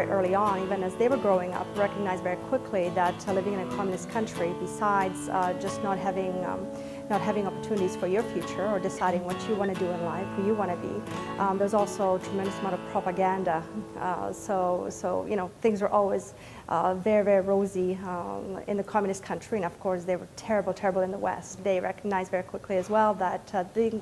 very early on, even as they were growing up, recognized very quickly that living in a communist country, besides just not having opportunities for your future or deciding what you want to do in life, who you want to be, there's also a tremendous amount of propaganda. So you know, things are always very, very rosy in the communist country, and of course they were terrible, terrible in the West. They recognized very quickly as well that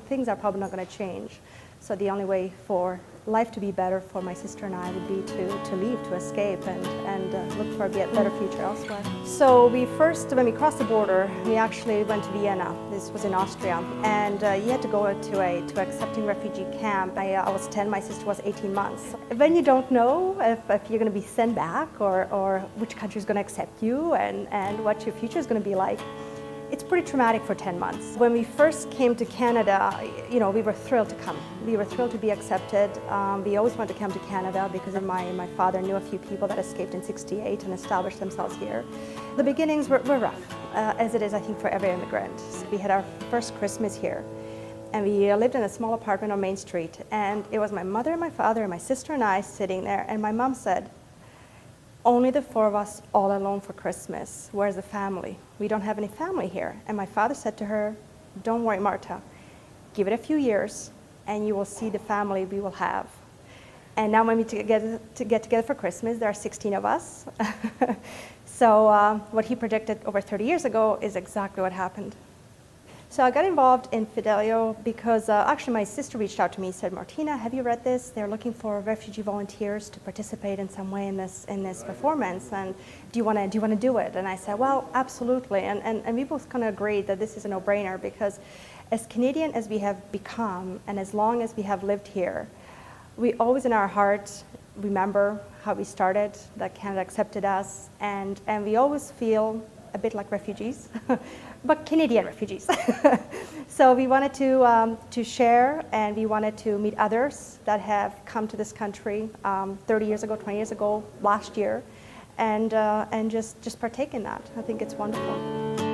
things are probably not going to change. So the only way for life to be better for my sister and I would be to leave, to escape, and look for a better future elsewhere. So when we crossed the border, we actually went to Vienna. This was in Austria, and you had to go to a accepting refugee camp. I was 10, my sister was 18 months. When you don't know if you're going to be sent back or which country is going to accept you and what your future is going to be like, it's pretty traumatic for 10 months. When we first came to Canada, you know, we were thrilled to come. We were thrilled to be accepted. We always wanted to come to Canada because my father knew a few people that escaped in '68 and established themselves here. The beginnings were rough, as it is, I think, for every immigrant. We had our first Christmas here, and we lived in a small apartment on Main Street, and it was my mother and my father and my sister and I sitting there, and my mom said, "Only the four of us all alone for Christmas. Where's the family? We don't have any family here." And my father said to her, "Don't worry, Marta. Give it a few years and you will see the family we will have." And now when we get together for Christmas, there are 16 of us. So what he predicted over 30 years ago is exactly what happened. So I got involved in Fidelio because actually my sister reached out to me and said, "Martina, have you read this? They're looking for refugee volunteers to participate in some way in this performance, and do you want to do it?" And I said, "Well, absolutely." And we both kind of agreed that this is a no-brainer because as Canadian as we have become and as long as we have lived here, we always in our hearts remember how we started, that Canada accepted us, and we always feel a bit like refugees, but Canadian refugees. So we wanted to share, and we wanted to meet others that have come to this country 30 years ago, 20 years ago, last year, and just partake in that. I think it's wonderful.